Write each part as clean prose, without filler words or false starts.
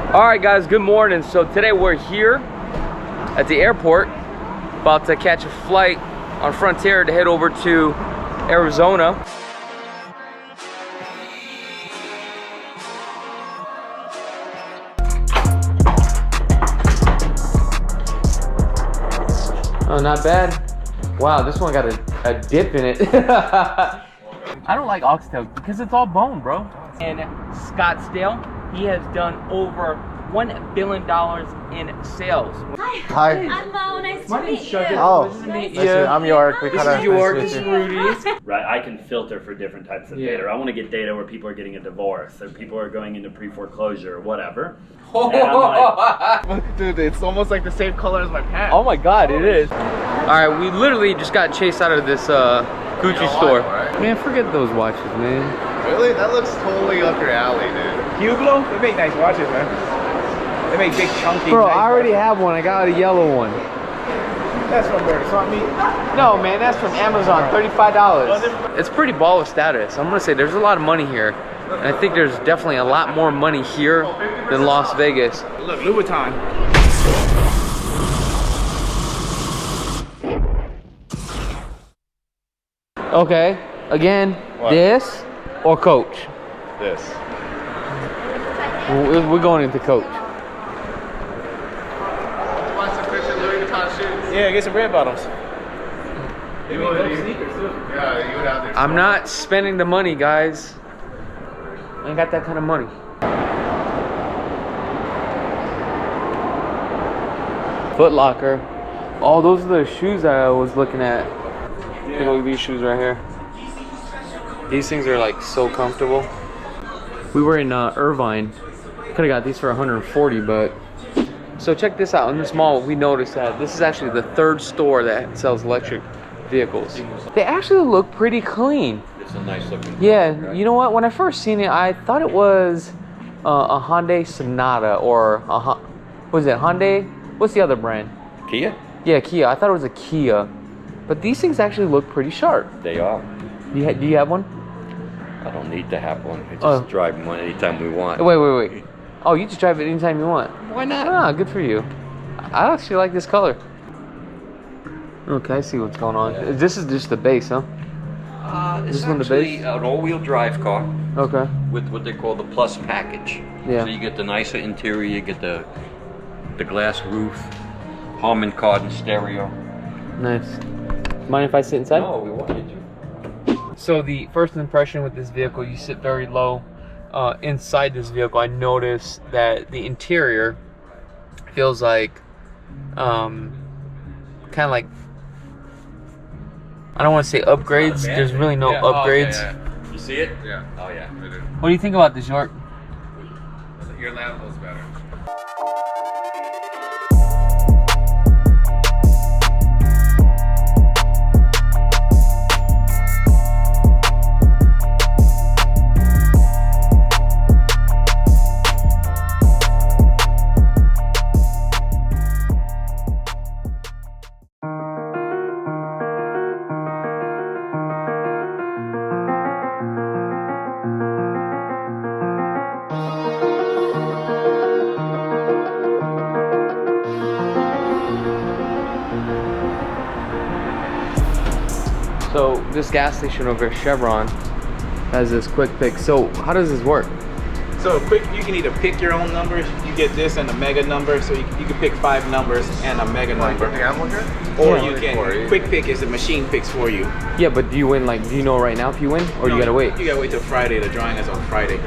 All right, guys, good morning. So today we're here at the airport, about to catch a flight on Frontier to head over to Arizona. Oh, not bad. Wow, this one got a dip in it. I don't like oxtail because it's all bone, bro. In Scottsdale, he has done over $1 billion in sales. Hi. I'm Mo. Nice to meet you. Oh, nice to I'm York. This is York. This is Rudy. Right, I can filter for different types of data. I want to get data where people are getting a divorce, or people are going into pre-foreclosure, or whatever. And I'm like, dude, it's almost like the same color as my pants. Oh my God, it is. All right, we literally just got chased out of this Gucci store. Man, forget those watches, man. Really? That looks totally up your alley, dude. Hublot? They make nice watches, man. They make big chunky. Bro, nice I already watches. have one. I got a yellow one. That's from where? Swap meet? No, man, that's from Amazon. $35. It's pretty baller status. I'm gonna say there's a lot of money here, and I think there's definitely a lot more money here than Las Vegas. Look, Louboutin. Okay, again, What? this or Coach? This. We're going into Coach. Want some Christian Louis Vuitton shoes? Yeah, get some red bottoms. You would Yeah, you would have there. I'm not spending the money, guys. I ain't got that kind of money. Foot Locker. Oh, those are the shoes that I was looking at. Take a look at these shoes right here. These things are like so comfortable. We were in Irvine. Could have got these for 140, but so check this out. In this mall, we noticed that this is actually the third store that sells electric vehicles. They actually look pretty clean. it's a nice looking. Yeah, you know what? When I first seen it, I thought it was a Hyundai Sonata or a what was it? Hyundai? What's the other brand? Kia? Yeah, Kia. I thought it was a Kia, but these things actually look pretty sharp. They are. Do you have one? I don't need to have one. I just Oh. drive one anytime we want. Wait. Oh, you just drive it anytime you want. Why not? Ah, good for you. I actually like this color. Okay, I see what's going on. Yeah. This is just the base, huh? It's This one the actually base? an all-wheel drive car Okay. with what they call the Plus package. Yeah. So you get the nicer interior, you get the glass roof, Harman Kardon stereo. Nice. Mind if I sit inside? No, we want you to. So the first impression with this vehicle, you sit very low. Inside this vehicle, I noticed that the interior feels like, kind of like, I don't want to say upgrades. There's really no upgrades. Oh, yeah. You see it? Yeah. Oh yeah. I do. What do you think about this, York? Your lamp feels better. So this gas station over here, Chevron, has this quick pick. So how does this work? So quick, you can either pick your own numbers. You get this and a mega number. So you can pick 5 numbers and a mega number. Or Yeah. you can, quick pick is the machine picks for you. Yeah, but do you win, like, do you know right now if you win? Or you gotta wait? You gotta wait till Friday. The drawing is on Friday.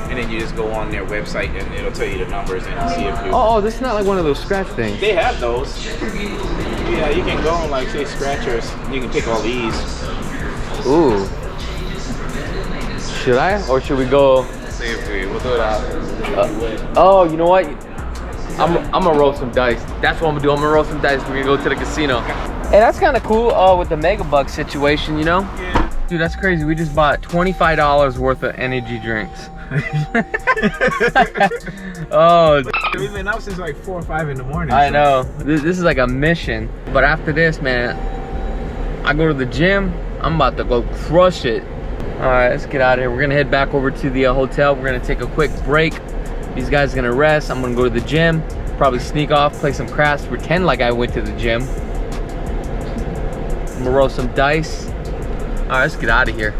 And then you just go on their website and it'll tell you the numbers and see if you... Oh, this is not like one of those scratch things. They have those. Yeah, you can go on like say scratchers. You can pick all these. Ooh. Should I? Or should we go? See if we'll do it after. Oh, you know what? I'm gonna roll some dice. That's what I'm gonna do. I'm gonna roll some dice. We're gonna go to the casino. Hey, that's kind of cool with the Mega Bucks situation, you know? Yeah. Dude, that's crazy. We just bought $25 worth of energy drinks. Oh, We've been up since like 4 or 5 in the morning. I know. This is like a mission. But after this, man, I go to the gym. I'm about to go crush it. All right, let's get out of here. We're gonna head back over to the hotel. We're gonna take a quick break, These guys are gonna rest. I'm gonna go to the gym, probably sneak off, play some crafts, pretend like I went to the gym. I'm gonna roll some dice. All right, let's get out of here.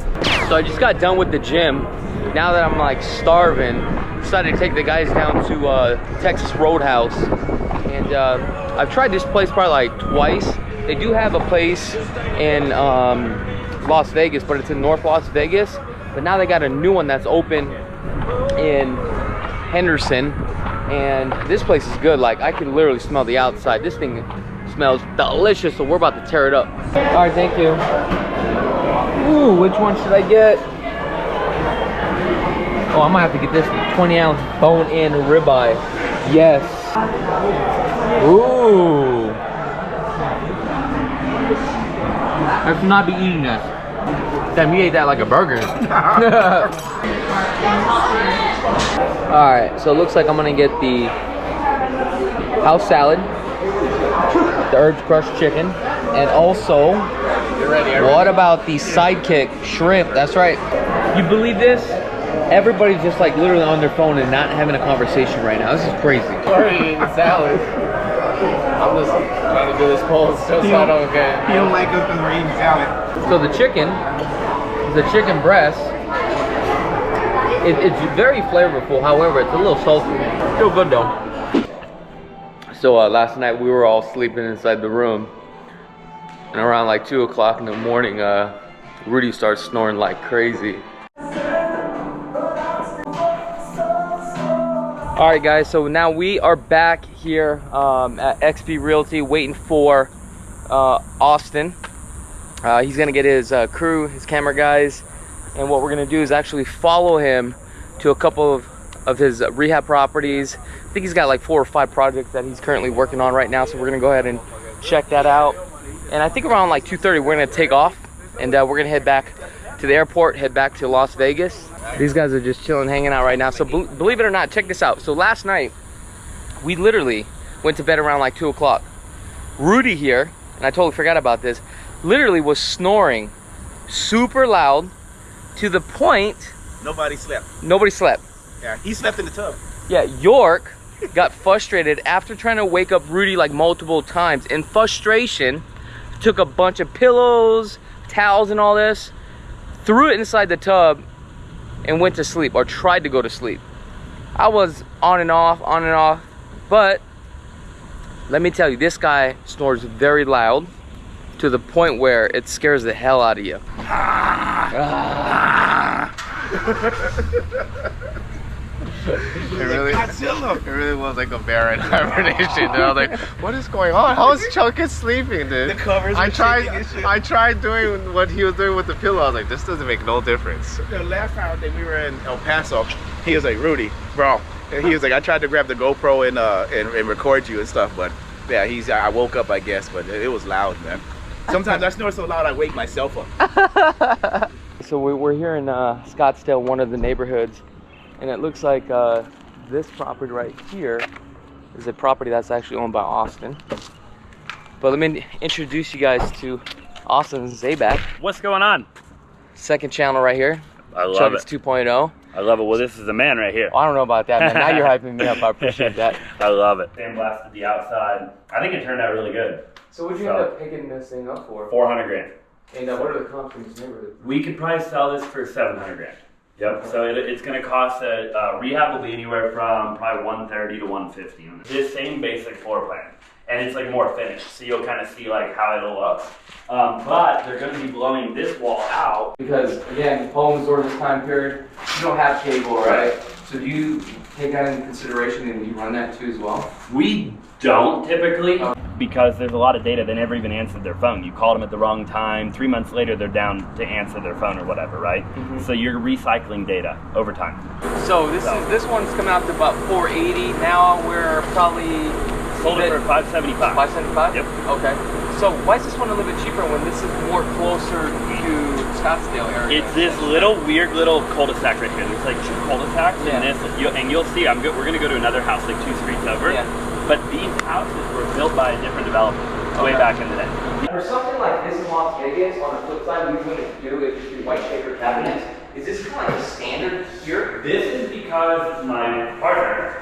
So I just got done with the gym. Now that I'm like starving, decided to take the guys down to Texas Roadhouse. And I've tried this place probably like twice. They do have a place in Las Vegas, but it's in North Las Vegas. But now they got a new one that's open in Henderson. And this place is good. Like, I can literally smell the outside. This thing smells delicious, so we're about to tear it up. All right, thank you. Ooh, which one should I get? Oh, I might have to get this 20-ounce bone-in ribeye. Yes. Ooh. I should not be eating this. Damn, you ate that like a burger. Alright, so it looks like I'm gonna get the house salad, the herbs crushed chicken, and also, what about the sidekick shrimp? That's right. You believe this? Everybody's just like literally on their phone and not having a conversation right now. This is crazy. Already eating salad. I'm just trying to do this poll so I don't get. He don't like us because we're eating salad. So the chicken is a chicken breast. It's very flavorful, however, it's a little salty. Still good though. So last night we were all sleeping inside the room. And around like 2 o'clock in the morning, Rudy starts snoring like crazy. Alright guys, so now we are back here at XP Realty waiting for Austin. He's gonna get his crew, his camera guys, and what we're gonna do is actually follow him to a couple of his rehab properties. I think he's got like 4 or 5 projects that he's currently working on right now, so we're gonna go ahead and check that out. And I think around like 2:30 we're gonna take off, and we're gonna head back to the airport, head back to Las Vegas. These guys are just chilling, hanging out right now. So believe it or not, check this out. So last night, we literally went to bed around like 2 o'clock. Rudy here, and I totally forgot about this, literally was snoring super loud to the point... Nobody slept. Nobody slept. Yeah, he slept in the tub. Yeah, York got frustrated after trying to wake up Rudy like multiple times. In frustration, took a bunch of pillows, towels and all this, threw it inside the tub, and went to sleep, or tried to go to sleep. I was on and off, but let me tell you, this guy snores very loud to the point where it scares the hell out of you. It really was like a bear in hibernation. And I was like, what is going on? How is Chakits sleeping, dude? The covers I tried doing what he was doing with the pillow. I was like, this doesn't make no difference. The last time that we were in El Paso, he was like, Rudy, bro. And he was like, I tried to grab the GoPro and record you and stuff, but yeah, I woke up, I guess, but it was loud, man. Sometimes I snore so loud I wake myself up. So we're here in Scottsdale, one of the neighborhoods, and it looks like this property right here is a property that's actually owned by Austin. But let me introduce you guys to Austin and Zaback. What's going on? Second channel right here. I love it. Chakits 2.0. I love it. Well, this is the man right here. I don't know about that, man. Now you're hyping me up. I appreciate that. I love it. Sandblasted the outside. I think it turned out really good. So what'd you end up picking this thing up for? 400 grand. And what are the comps in this neighborhood? We could probably sell this for 700 grand. Yep. So it's going to cost rehab will be anywhere from probably 130 to 150. This same basic floor plan, and it's like more finished, so you'll kind of see like how it'll look. But they're going to be blowing this wall out because again, homes during this time period, you don't have cable, right? So do you take that into consideration and you run that too as well? We don't typically, because there's a lot of data. They never even answered their phone. You called them at the wrong time. 3 months later, they're down to answer their phone or whatever, right? Mm-hmm. So you're recycling data over time. So this one's coming out to about 480. Now we're probably sold it for 575. 575? Yep. Okay. So why is this one a little bit cheaper when this is more closer to Scottsdale area? It's this weird little cul-de-sac right here. There's like 2 cul-de-sacs in this, and you'll see. We're gonna go to another house like 2 streets over. Yeah. But these houses were built by a different developer way back in the day. For something like this in Las Vegas, on the flip side, we wouldn't do it just be white shaker cabinets. Is this kind of like a standard here? This is because my partner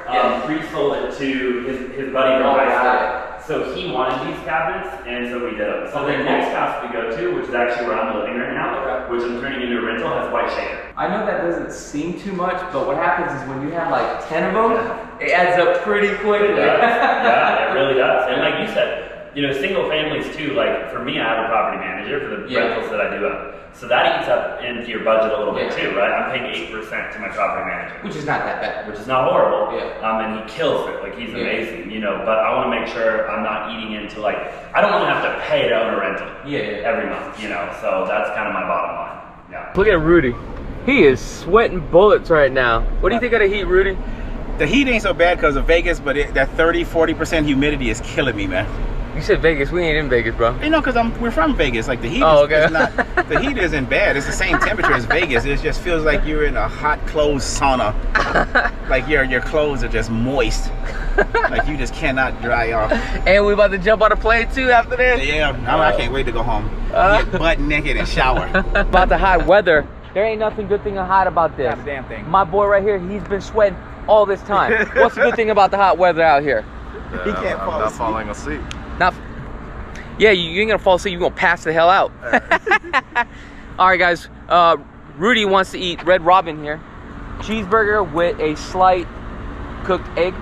pre-sold it to his buddy from Oh, high got school. So he wanted these cabinets, and so we did them. So Okay, the cool. next house we go to, which is actually where I'm living right now, which I'm turning into a rental, has white shaker. I know that doesn't seem too much, but what happens is when you have like 10 of them, it adds up pretty quickly. It does. Yeah, it really does. And like you said, you know, single families too, like for me, I have a property manager for the rentals that I do have. So that eats up into your budget a little bit too, right? I'm paying 8% to my property manager. Which is not that bad. Which is not horrible. Yeah. And he kills it. Like he's amazing, you know, but I want to make sure I'm not eating into like, I don't want to have to pay to own a rental every month, you know, so that's kind of my bottom line. Yeah. Look at Rudy. He is sweating bullets right now. What do you think of the heat, Rudy? The heat ain't so bad because of Vegas, but that 30-40% humidity is killing me, man. You said Vegas. We ain't in Vegas, bro. You know, because we're from Vegas. Like the heat is not, the heat isn't bad. It's the same temperature as Vegas. It just feels like you're in a hot closed sauna. Like your clothes are just moist. Like you just cannot dry off. And we about to jump on a plane too after this. Yeah, I can't wait to go home. Get butt naked and shower. About the hot weather. There ain't nothing good thing hot about this. Not a damn thing. My boy right here, he's been sweating all this time. What's the good thing about the hot weather out here? He can't fall not asleep. falling asleep. Yeah, you ain't gonna fall asleep. You're gonna pass the hell out. All right, guys. Rudy wants to eat Red Robin here. Cheeseburger with a slight cooked egg.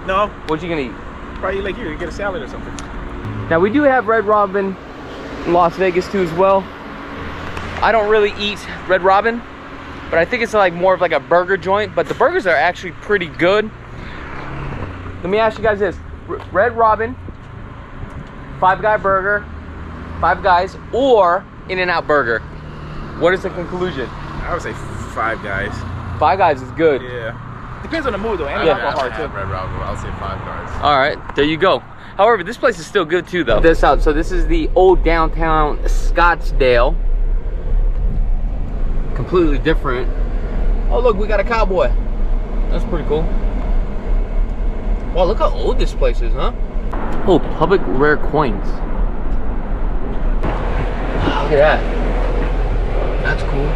No, What you gonna eat? probably like you get a salad or something. Now we do have Red Robin in Las Vegas too as well. I don't really eat Red Robin, but I think it's like more of like a burger joint. But the burgers are actually pretty good. Let me ask you guys this: Red Robin, Five Guy Burger, Five Guys, or In-N-Out Burger? What is the conclusion? I would say Five Guys. Five Guys is good. Yeah. Depends on the mood though. And Yeah. alcohol too. Red Robin, I'll say Five Guys. All right, there you go. However, this place is still good too, though. This out. So this is the old downtown Scottsdale. Completely different. Oh look, we got a cowboy. That's pretty cool. Wow, look how old this place is, huh? Oh, public rare coins. Look at that. That's cool.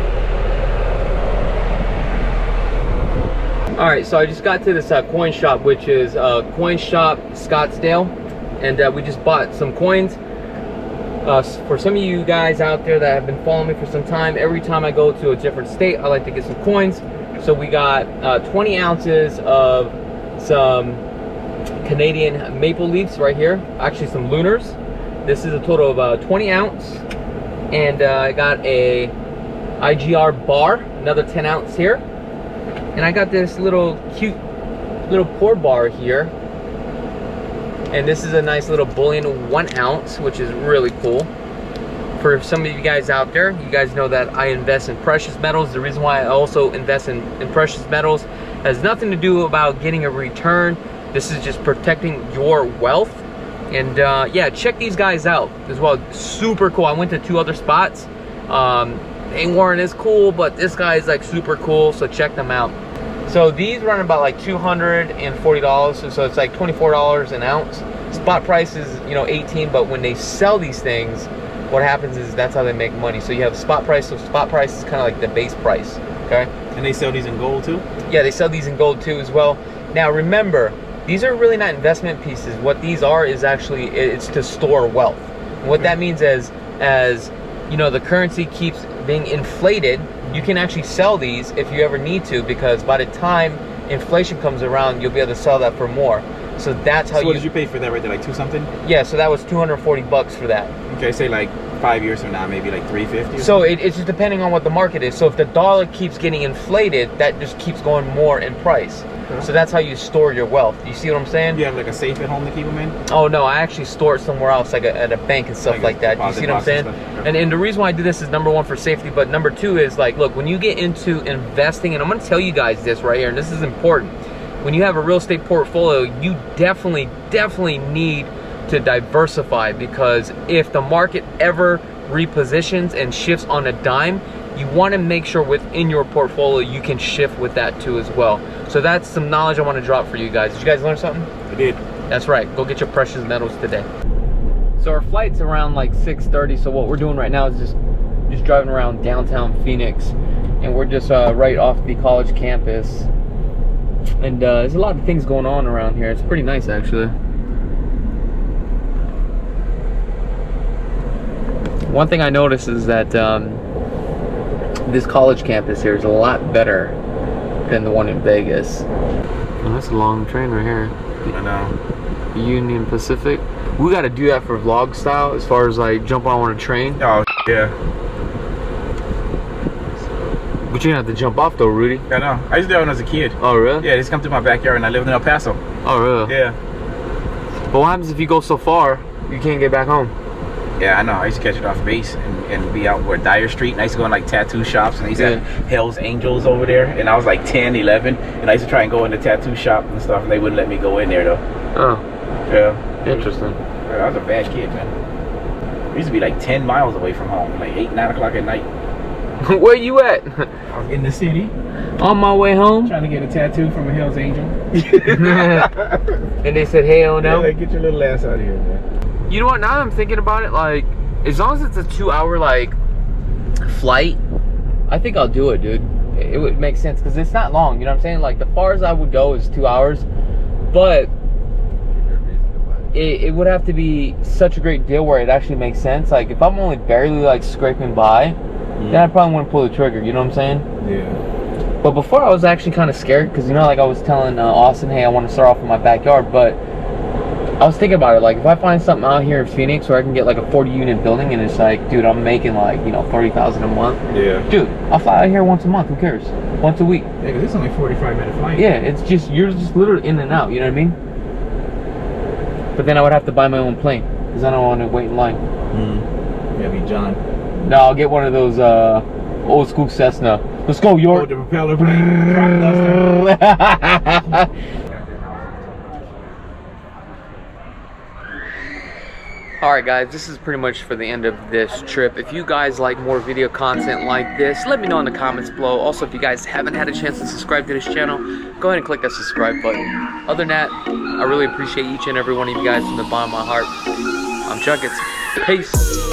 All right, so I just got to this coin shop, which is Coin Shop Scottsdale, and we just bought some coins. For some of you guys out there that have been following me for some time, every time I go to a different state, I like to get some coins. So we got 20 ounces of some Canadian maple leafs right here, actually some lunars. This is a total of 20 ounce, and I got a IGR bar, another 10 ounce here, and I got this little cute little pour bar here, and this is a nice little bullion 1 ounce, which is really cool. For some of you guys out there, you guys know that I invest in precious metals. The reason why I also invest in precious metals has nothing to do about getting a return. This is just protecting your wealth. And yeah, check these guys out as well. Super cool. I went to 2 other spots. They weren't as cool, but this guy is like super cool, so check them out. So these run about like $240, so it's like $24 an ounce. Spot price is, you know, 18, but when they sell these things, what happens is that's how they make money. So you have spot price, so spot price is kind of like the base price, okay? And they sell these in gold too? Yeah, they sell these in gold too as well. Now remember, these are really not investment pieces. What these are is actually, it's to store wealth. And what that means is, as you know, the currency keeps being inflated, you can actually sell these if you ever need to, because by the time inflation comes around, you'll be able to sell that for more. So that's how So what did you pay for that right there, like 2 something? Yeah, so that was $240 for that. Okay, say like 5 years from now, maybe like 350. So it's just depending on what the market is. So if the dollar keeps getting inflated, that just keeps going more in price. Okay. So that's how you store your wealth. You see what I'm saying? You have like a safe at home to keep them in? Oh no, I actually store it somewhere else, like at a bank and stuff like that. You see what I'm saying? And the reason why I do this is number 1 for safety, but number 2 is like, look, when you get into investing, and I'm gonna tell you guys this right here, and this is important. When you have a real estate portfolio, you definitely need to diversify, because if the market ever repositions and shifts on a dime, you want to make sure within your portfolio you can shift with that too as well. So that's some knowledge I want to drop for you guys. Did you guys learn something? I did. That's right. Go get your precious metals today. So our flight's around like 6:30. So what we're doing right now is just driving around downtown Phoenix. and we're just right off the college campus. And there's a lot of things going on around here. It's pretty nice, actually. One thing I noticed is that this college campus here is a lot better than the one in Vegas. Oh, that's a long train right here. I know. Union Pacific. We got to do that for vlog style, as far as like jump on a train. Oh yeah. But you're gonna have to jump off though, Rudy. I know. I used to do it when I was a kid. Oh really? Yeah, they just come through my backyard and I lived in El Paso. Oh really? Yeah. But what happens if you go so far, you can't get back home? Yeah, I know. I used to catch it off base and be out where Dyer Street, and I used to go in like tattoo shops, and they used to have Hell's Angels over there, and I was like 10, 11, and I used to try and go in the tattoo shop and stuff, and they wouldn't let me go in there though. Oh. Yeah. Interesting. I was a bad kid, man. I used to be like 10 miles away from home, like 8, 9 o'clock at night. Where you at? I was in the city. On my way home. Trying to get a tattoo from a Hell's Angel. And they said, hey, oh no. Yeah, like, get your little ass out of here, man. You know what, now I'm thinking about it, like, as long as it's a 2-hour, like, flight, I think I'll do it, dude. It would make sense, because it's not long, you know what I'm saying? Like, the farthest I would go is 2 hours, but it would have to be such a great deal where it actually makes sense. Like, if I'm only barely, like, scraping by, then I probably wouldn't pull the trigger, you know what I'm saying? Yeah. But before, I was actually kind of scared, because, you know, like I was telling Austin, hey, I want to start off in my backyard, but I was thinking about it, like, if I find something out here in Phoenix where I can get, like, a 40-unit building, and it's like, dude, I'm making, like, you know, $30,000 a month. Yeah. Dude, I'll fly out here once a month, who cares? Once a week. Yeah, because it's only a 45-minute flight. Yeah, it's just, you're just literally in and out, you know what I mean? But then I would have to buy my own plane, because I don't want to wait in line. That'd be John. No, I'll get one of those, old school Cessna. Let's go, York. Oh, the propeller plane. Alright guys, this is pretty much for the end of this trip. If you guys like more video content like this, let me know in the comments below. Also, if you guys haven't had a chance to subscribe to this channel, go ahead and click that subscribe button. Other than that, I really appreciate each and every one of you guys from the bottom of my heart. I'm Chakits. Peace.